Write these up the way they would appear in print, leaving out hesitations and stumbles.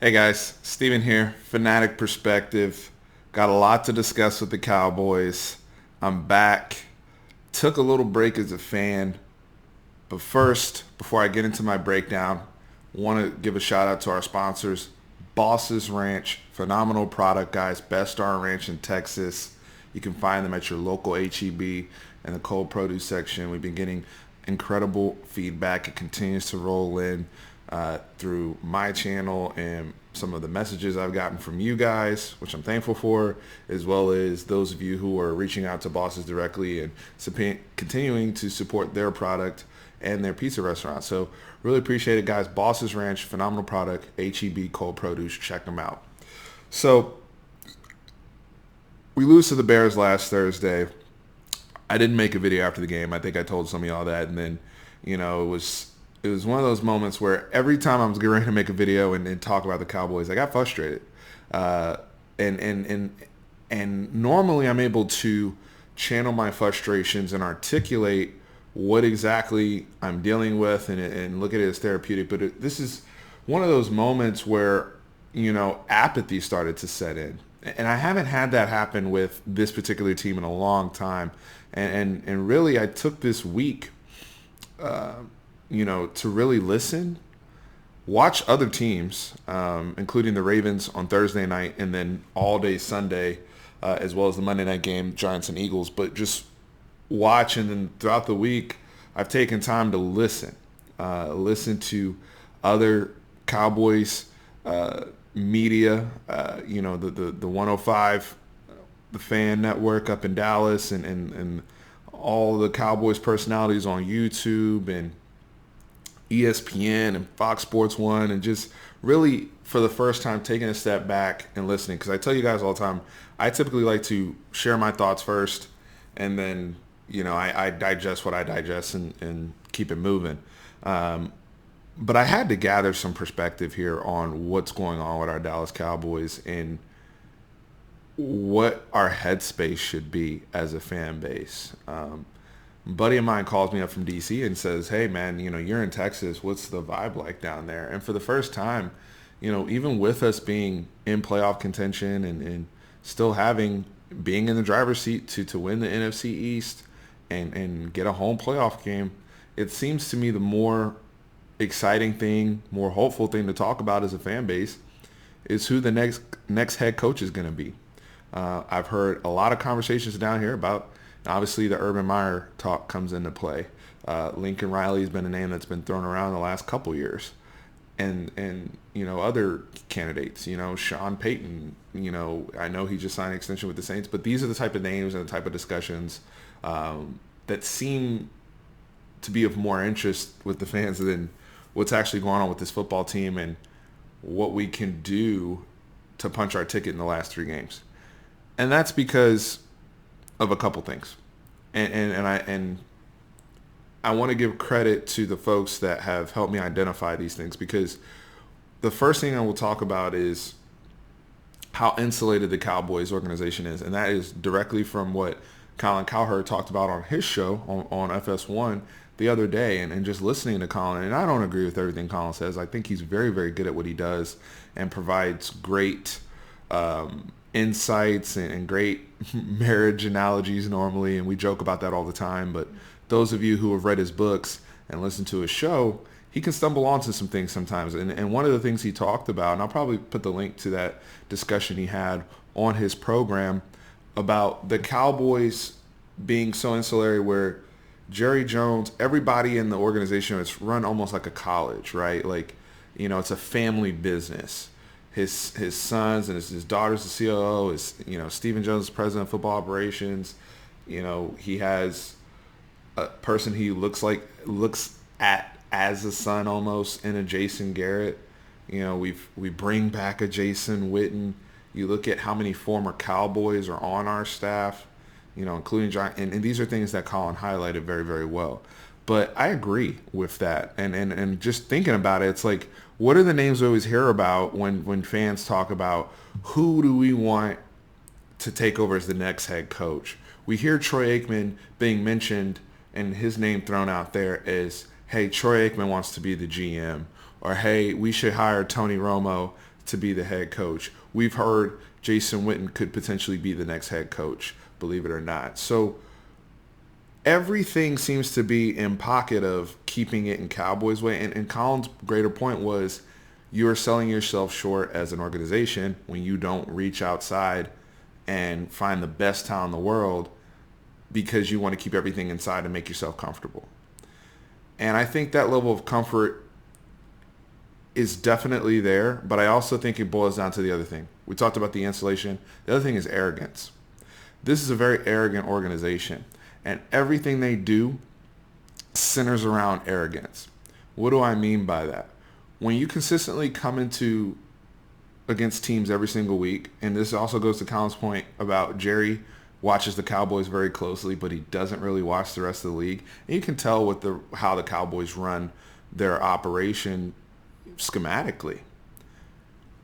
Hey guys, Steven here, Fanatic Perspective. Got a lot to discuss with the Cowboys. I'm back. Took a little break as a fan, but first, before I get into my breakdown, want to give a shout out to our sponsors, Boss's Ranch. Phenomenal product, guys. Best darn ranch in Texas. You can find them at your local HEB in the cold produce section. We've been getting incredible feedback. It continues to roll in through my channel and some of the messages I've gotten from you guys, which I'm thankful for, as well as those of you who are reaching out to bosses directly and continuing to support their product and their pizza restaurant. So really appreciate it, guys. Boss's Ranch, phenomenal product, HEB cold produce. Check them out. So we lose to the Bears last Thursday. I didn't make a video after the game. I think I told some of y'all that, and then, it was one of those moments where every time I was getting ready to make a video and talk about the Cowboys, I got frustrated. Uh, and normally I'm able to channel my frustrations and articulate what exactly I'm dealing with and look at it as therapeutic. But this is one of those moments where, apathy started to set in. And I haven't had that happen with this particular team in a long time. And really, I took this week to really listen, watch other teams, including the Ravens on Thursday night, and then all day Sunday, as well as the Monday night game, Giants and Eagles. But just watch, and then throughout the week, I've taken time to listen to other Cowboys media, the 105, the fan network up in Dallas, and all the Cowboys personalities on YouTube and ESPN and Fox Sports 1, and just really for the first time taking a step back and listening, because I tell you guys all the time, I typically like to share my thoughts first, and then I digest what I digest and keep it moving. But I had to gather some perspective here on what's going on with our Dallas Cowboys and what our headspace should be as a fan base. A buddy of mine calls me up from DC and says, "Hey man, you're in Texas. What's the vibe like down there?" And for the first time, even with us being in playoff contention and still being in the driver's seat to win the NFC East and get a home playoff game, it seems to me the more exciting thing, more hopeful thing to talk about as a fan base is who the next head coach is going to be. I've heard a lot of conversations down here about, obviously, the Urban Meyer talk comes into play. Lincoln Riley has been a name that's been thrown around the last couple years, and other candidates. Sean Payton. I know he just signed an extension with the Saints, but these are the type of names and the type of discussions that seem to be of more interest with the fans than what's actually going on with this football team and what we can do to punch our ticket in the last 3 games. And that's because of a couple things. And I want to give credit to the folks that have helped me identify these things, because the first thing I will talk about is how insulated the Cowboys organization is. And that is directly from what Colin Cowherd talked about on his show on FS1 the other day, and just listening to Colin. And I don't agree with everything Colin says. I think he's very, very good at what he does and provides great insights and great marriage analogies normally, and we joke about that all the time. But those of you who have read his books and listened to his show, he can stumble onto some things sometimes. And one of the things he talked about, and I'll probably put the link to that discussion he had on his program, about the Cowboys being so insular, where Jerry Jones, everybody in the organization, is run almost like a college, right? Like, it's a family business. His sons and his daughter's the COO. Stephen Jones is president of football operations. He has a person he looks at as a son almost in a Jason Garrett. We bring back a Jason Witten. You look at how many former Cowboys are on our staff, including John, and these are things that Colin highlighted very, very well. But I agree with that. And just thinking about it, it's like, what are the names we always hear about when fans talk about who do we want to take over as the next head coach? We hear Troy Aikman being mentioned and his name thrown out there as, hey, Troy Aikman wants to be the GM, or hey, we should hire Tony Romo to be the head coach. We've heard Jason Witten could potentially be the next head coach, believe it or not. So everything seems to be in pocket of keeping it in Cowboys way. And Colin's greater point was you are selling yourself short as an organization when you don't reach outside and find the best talent in the world because you want to keep everything inside and make yourself comfortable. And I think that level of comfort is definitely there, but I also think it boils down to the other thing. We talked about the insulation. The other thing is arrogance. This is a very arrogant organization, and everything they do centers around arrogance. What do I mean by that? When you consistently come into against teams every single week, and this also goes to Colin's point about Jerry watches the Cowboys very closely, but he doesn't really watch the rest of the league. And you can tell with how the Cowboys run their operation schematically.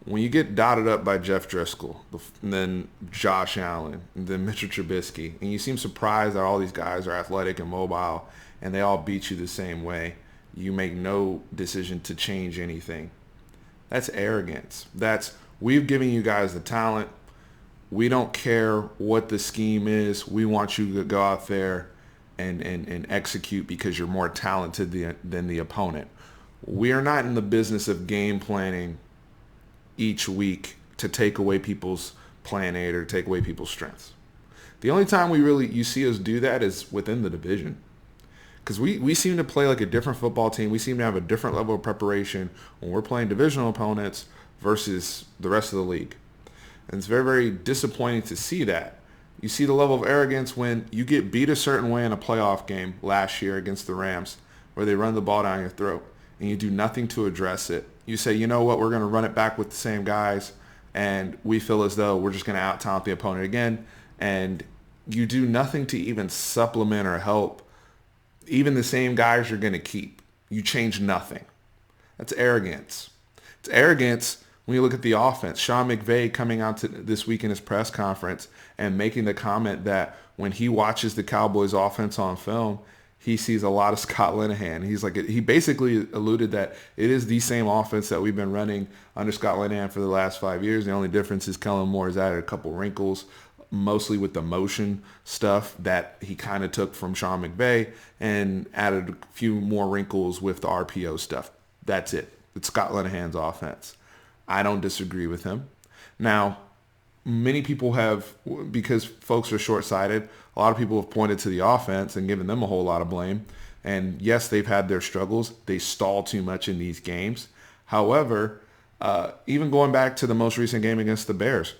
When you get dotted up by Jeff Driscoll, and then Josh Allen, and then Mitchell Trubisky, and you seem surprised that all these guys are athletic and mobile, and they all beat you the same way, you make no decision to change anything. That's arrogance. We've given you guys the talent. We don't care what the scheme is. We want you to go out there and execute because you're more talented than the opponent. We are not in the business of game planning each week to take away people's plan A or take away people's strengths. The only time you see us do that is within the division. Because we seem to play like a different football team. We seem to have a different level of preparation when we're playing divisional opponents versus the rest of the league. And it's very, very disappointing to see that. You see the level of arrogance when you get beat a certain way in a playoff game last year against the Rams where they run the ball down your throat and you do nothing to address it. You say, you know what, we're going to run it back with the same guys, and we feel as though we're just going to out-talent the opponent again, and you do nothing to even supplement or help even the same guys you're going to keep. You change nothing. That's arrogance. It's arrogance when you look at the offense. Sean McVay coming out this week in his press conference and making the comment that when he watches the Cowboys offense on film, he sees a lot of Scott Linehan. He basically alluded that it is the same offense that we've been running under Scott Linehan for the last 5 years. The only difference is Kellen Moore has added a couple wrinkles, mostly with the motion stuff that he kind of took from Sean McVay, and added a few more wrinkles with the RPO stuff. That's it. It's Scott Linehan's offense. I don't disagree with him. Now, many people have, because folks are short-sighted, a lot of people have pointed to the offense and given them a whole lot of blame. And yes, they've had their struggles. They stall too much in these games. However, even going back to the most recent game against the Bears,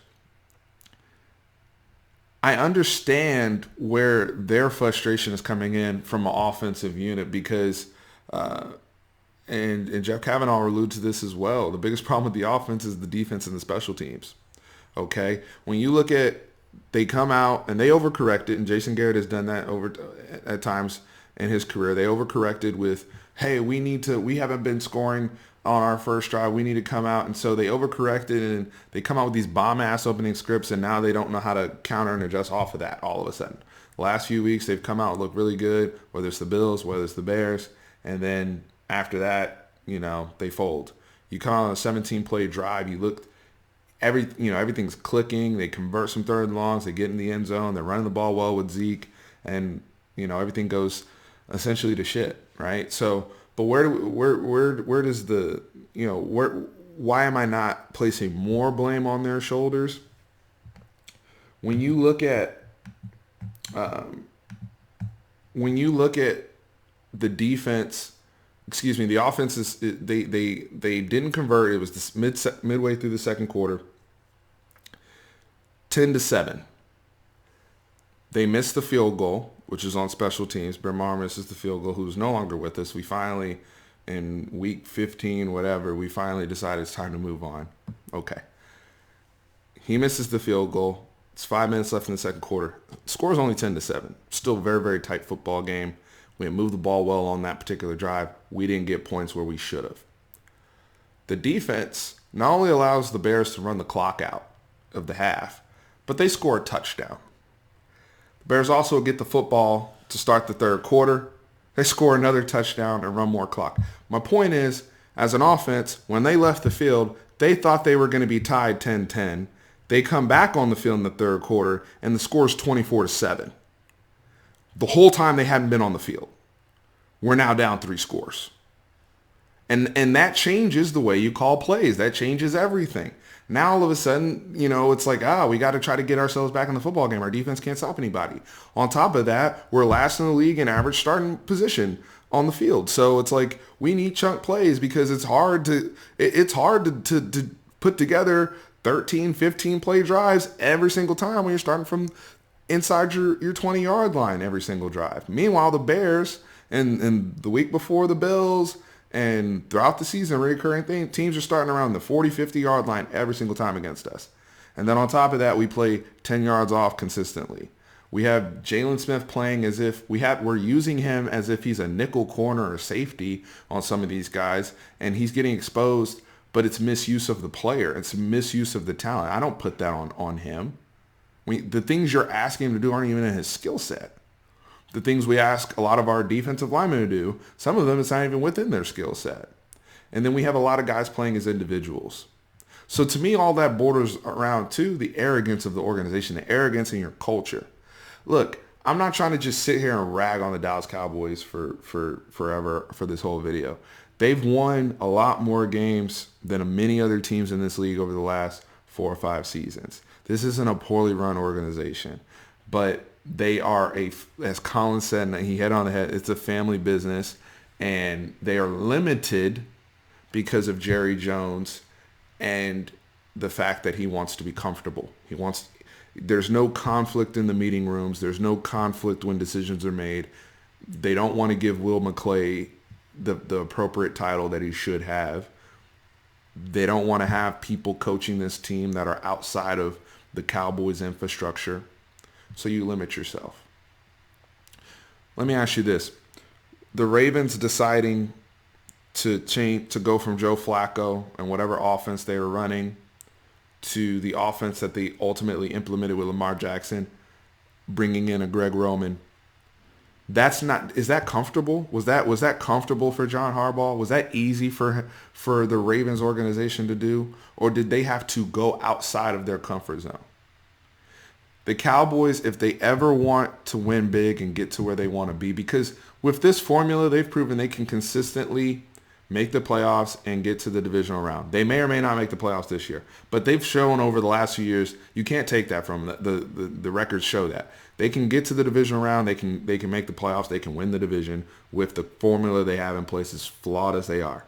I understand where their frustration is coming in from an offensive unit because, and Jeff Kavanaugh alluded to this as well, the biggest problem with the offense is the defense and the special teams. Okay? When you look at, they come out and they overcorrected, and Jason Garrett has done that at times in his career. They overcorrected with, hey, we haven't been scoring on our first drive. We need to come out. And so they overcorrected and they come out with these bomb-ass opening scripts, and now they don't know how to counter and adjust off of that all of a sudden. The last few weeks, they've come out and looked really good, whether it's the Bills, whether it's the Bears, and then after that, they fold. You come out on a 17-play drive, you look, everything's clicking. They convert some third and longs. They get in the end zone. They're running the ball well with Zeke, and everything goes essentially to shit, right? So, but where does the why am I not placing more blame on their shoulders? When you look at the defense. Excuse me, the offense they didn't convert. It was midway through the second quarter, 10-7. They missed the field goal, which is on special teams. Brett Maher misses the field goal, who's no longer with us. We finally, in week 15, whatever, we finally decided it's time to move on. Okay. He misses the field goal. It's 5 minutes left in the second quarter. The score is only 10-7. Still a very, very tight football game. We had moved the ball well on that particular drive. We didn't get points where we should have. The defense not only allows the Bears to run the clock out of the half, but they score a touchdown. The Bears also get the football to start the third quarter. They score another touchdown and run more clock. My point is, as an offense, when they left the field, They thought they were going to be tied 10-10. They come back on the field in the third quarter, and the score is 24-7. The whole time they hadn't been on the field. We're now down 3 scores. And that changes the way you call plays. That changes everything. Now all of a sudden, it's like, we got to try to get ourselves back in the football game. Our defense can't stop anybody. On top of that, we're last in the league in average starting position on the field. So it's like we need chunk plays because it's hard to put together 13, 15 play drives every single time when you're starting from inside your 20-yard line every single drive. Meanwhile, the Bears and the week before the Bills and throughout the season, recurring thing, teams are starting around the 40, 50-yard line every single time against us. And then on top of that, we play 10 yards off consistently. We have Jalen Smith playing as if we're using him as if he's a nickel corner or safety on some of these guys, and he's getting exposed, but it's misuse of the player. It's misuse of the talent. I don't put that on him. The things you're asking him to do aren't even in his skill set. The things we ask a lot of our defensive linemen to do, some of them it's not even within their skill set. And then we have a lot of guys playing as individuals. So to me, all that borders around too the arrogance of the organization, the arrogance in your culture. Look, I'm not trying to just sit here and rag on the Dallas Cowboys for forever for this whole video. They've won a lot more games than many other teams in this league over the last 4 or 5 seasons. This isn't a poorly run organization, but they are as Colin said, and he hit on the head, it's a family business, and they are limited because of Jerry Jones and the fact that he wants to be comfortable. There's no conflict in the meeting rooms. There's no conflict when decisions are made. They don't want to give Will McClay the appropriate title that he should have. They don't want to have people coaching this team that are outside of the Cowboys infrastructure. So you limit yourself. Let me ask you this. The Ravens deciding to go from Joe Flacco and whatever offense they were running to the offense that they ultimately implemented with Lamar Jackson, bringing in a Greg Roman. Is that comfortable? Was that comfortable for John Harbaugh? Was that easy for the Ravens organization to do? Or did they have to go outside of their comfort zone? The Cowboys, if they ever want to win big and get to where they want to be, because with this formula, they've proven they can consistently make the playoffs and get to the divisional round. They may or may not make the playoffs this year, but they've shown over the last few years, you can't take that from them. The records show that. They can get to the divisional round, they can make the playoffs, they can win the division with the formula they have in place, as flawed as they are.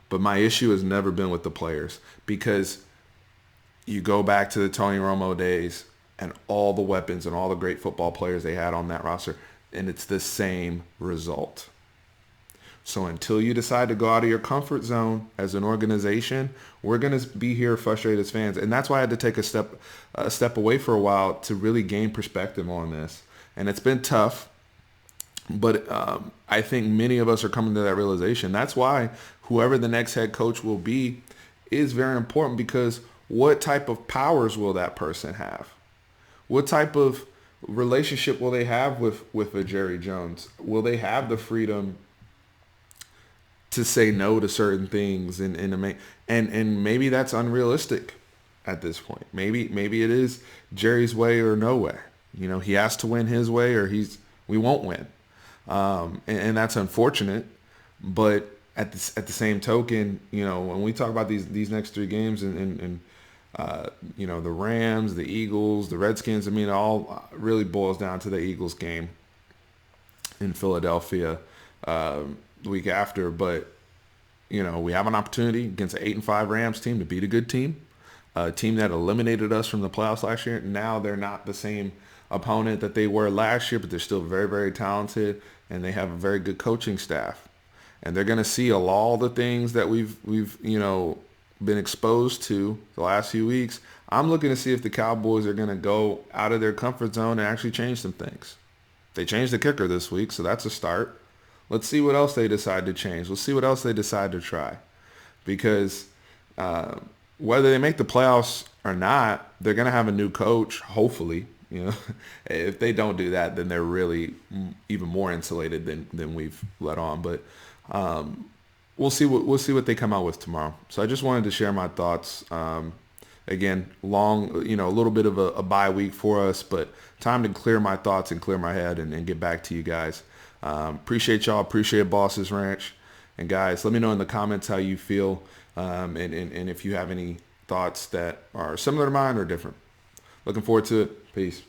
But my issue has never been with the players, because you go back to the Tony Romo days and all the weapons and all the great football players they had on that roster, and it's the same result. So until you decide to go out of your comfort zone as an organization, we're going to be here frustrated as fans. And that's why I had to take a step away for a while to really gain perspective on this. And it's been tough, but I think many of us are coming to that realization. That's why whoever the next head coach will be is very important, because what type of powers will that person have? What type of relationship will they have with a Jerry Jones? Will they have the freedom to say no to certain things and maybe that's unrealistic at this point. Maybe it is Jerry's way or no way. He has to win his way or we won't win. And that's unfortunate. But at the same token, when we talk about these next 3 games and the Rams, the Eagles, the Redskins, it all really boils down to the Eagles game in Philadelphia the week after. But we have an opportunity against an 8-5 Rams team to beat a good team, a team that eliminated us from the playoffs last year. Now they're not the same opponent that they were last year, but they're still very, very talented, and they have a very good coaching staff. And they're going to see all the things that we've been exposed to the last few weeks. I'm looking to see if the Cowboys are going to go out of their comfort zone and actually change some things. They changed the kicker this week, so that's a start. Let's see what else they decide to change. Let's see what else they decide to try. Because whether they make the playoffs or not, they're going to have a new coach, hopefully. If they don't do that, then they're really even more insulated than we've let on. But we'll see what they come out with tomorrow. So I just wanted to share my thoughts. Again, long, a little bit of a bye week for us, but time to clear my thoughts and clear my head and get back to you guys. Appreciate y'all. Appreciate Boss's Ranch. And guys, let me know in the comments how you feel, and if you have any thoughts that are similar to mine or different. Looking forward to it. Peace.